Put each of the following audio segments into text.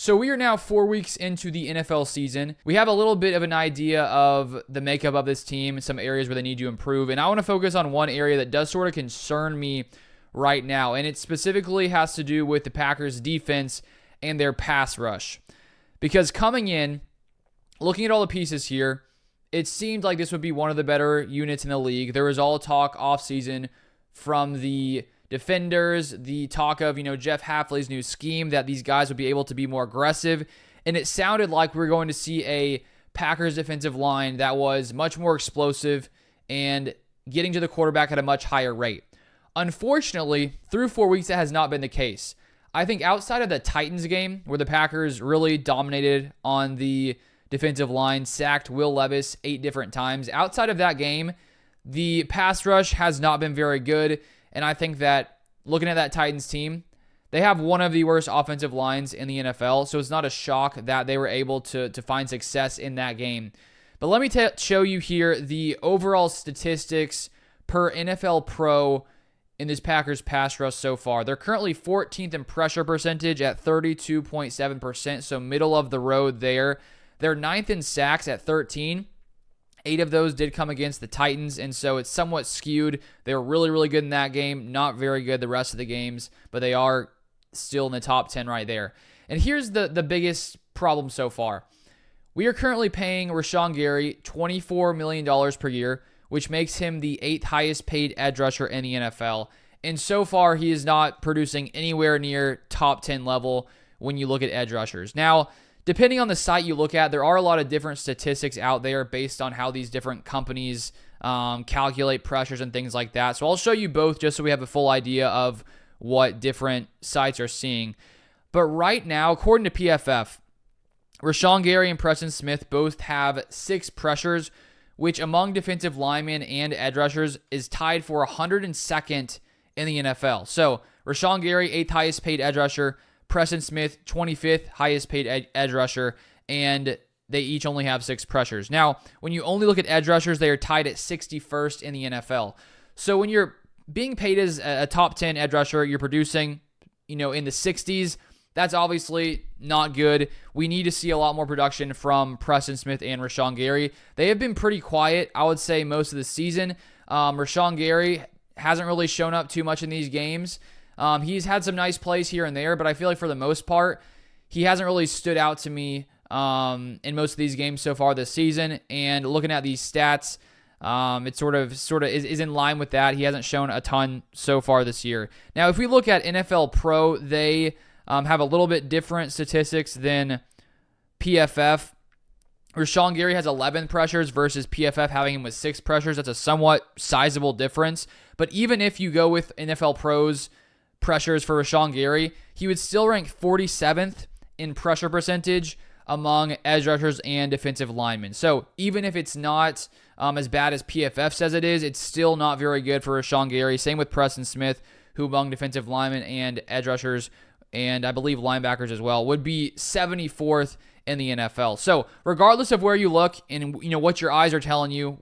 So we are now 4 weeks into the NFL season. We have a little bit of an idea of the makeup of this team and some areas where they need to improve. And I want to focus on one area that does sort of concern me right now. And it specifically has to do with the Packers defense and their pass rush. Because coming in, looking at all the pieces here, it seemed like this would be one of the better units in the league. There was all talk offseason from the defenders, the talk of, Jeff Hafley's new scheme, that these guys would be able to be more aggressive. And it sounded like we were going to see a Packers defensive line that was much more explosive and getting to the quarterback at a much higher rate. Unfortunately, through 4 weeks, that has not been the case. I think outside of the Titans game, where the Packers really dominated on the defensive line, sacked Will Levis 8 different times, outside of that game, the pass rush has not been very good. And I think that looking at that Titans team, they have one of the worst offensive lines in the NFL, so it's not a shock that they were able to find success in that game. But let me show you here the overall statistics per NFL Pro in this Packers pass rush so far. They're currently 14th in pressure percentage at 32.7%, so middle of the road there. They're 9th in sacks at 13. 8 of those did come against the Titans, and so it's somewhat skewed. They were really, really good in that game. Not very good the rest of the games, but they are still in the top 10 right there. And here's the biggest problem so far. We are currently paying Rashawn Gary $24 million per year, which makes him the 8th highest paid edge rusher in the NFL. And so far, he is not producing anywhere near top 10 level when you look at edge rushers. Now, depending on the site you look at, there are a lot of different statistics out there based on how these different companies calculate pressures and things like that. So I'll show you both just so we have a full idea of what different sites are seeing. But right now, according to PFF, Rashawn Gary and Preston Smith both have 6 pressures, which among defensive linemen and edge rushers is tied for 102nd in the NFL. So Rashawn Gary, 8th highest paid edge rusher, Preston Smith, 25th highest paid edge rusher, and they each only have 6 pressures. Now, when you only look at edge rushers, they are tied at 61st in the NFL. So when you're being paid as a top 10 edge rusher, you're producing, in the 60s. That's obviously not good. We need to see a lot more production from Preston Smith and Rashawn Gary. They have been pretty quiet, I would say, most of the season. Rashawn Gary hasn't really shown up too much in these games. He's had some nice plays here and there, but I feel like for the most part, he hasn't really stood out to me in most of these games so far this season. And looking at these stats, it sort of is in line with that. He hasn't shown a ton so far this year. Now, if we look at NFL Pro, they have a little bit different statistics than PFF. Rashawn Gary has 11 pressures versus PFF having him with 6 pressures. That's a somewhat sizable difference. But even if you go with NFL Pro's pressures for Rashawn Gary, he would still rank 47th in pressure percentage among edge rushers and defensive linemen. So even if it's not as bad as PFF says it is, it's still not very good for Rashawn Gary. Same with Preston Smith, who among defensive linemen and edge rushers, and I believe linebackers as well, would be 74th in the NFL. So regardless of where you look and what your eyes are telling you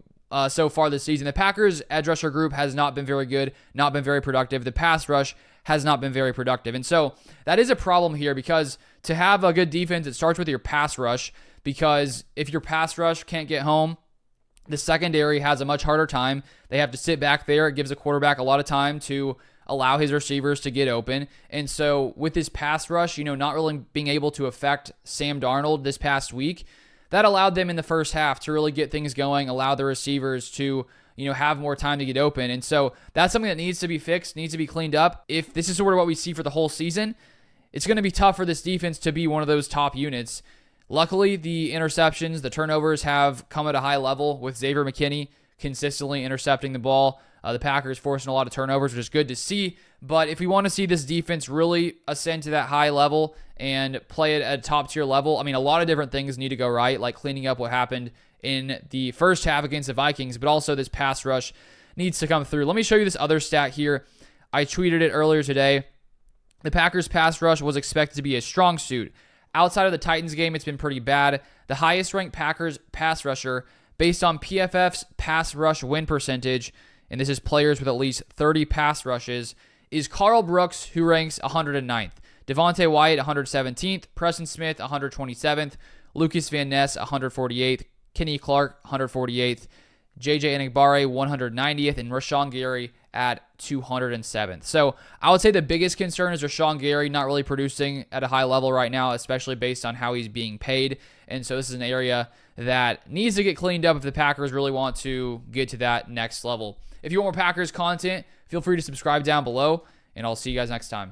so far this season, the Packers edge rusher group has not been very good, not been very productive. The pass rush has not been very productive. And so that is a problem here, because to have a good defense, it starts with your pass rush, because if your pass rush can't get home, the secondary has a much harder time. They have to sit back there. It gives the quarterback a lot of time to allow his receivers to get open. And so with this pass rush, not really being able to affect Sam Darnold this past week, that allowed them in the first half to really get things going, allow the receivers to have more time to get open. And so that's something that needs to be fixed, needs to be cleaned up. If this is sort of what we see for the whole season, it's going to be tough for this defense to be one of those top units. Luckily, the interceptions, the turnovers have come at a high level with Xavier McKinney consistently intercepting the ball. The Packers forcing a lot of turnovers, which is good to see. But if we want to see this defense really ascend to that high level and play it at a top-tier level, a lot of different things need to go right, like cleaning up what happened in the first half against the Vikings, but also this pass rush needs to come through. Let me show you this other stat here. I tweeted it earlier today. The Packers pass rush was expected to be a strong suit. Outside of the Titans game, it's been pretty bad. The highest-ranked Packers pass rusher, based on PFF's pass rush win percentage, and this is players with at least 30 pass rushes, is Carl Brooks, who ranks 109th. Devontae Wyatt, 117th. Preston Smith, 127th. Lucas Van Ness, 148th. Kenny Clark, 148th. JJ Enagbare, 190th. And Rashawn Gary at 207th. So I would say the biggest concern is Rashawn Gary not really producing at a high level right now, especially based on how he's being paid. And so this is an area that needs to get cleaned up if the Packers really want to get to that next level. If you want more Packers content, feel free to subscribe down below, and I'll see you guys next time.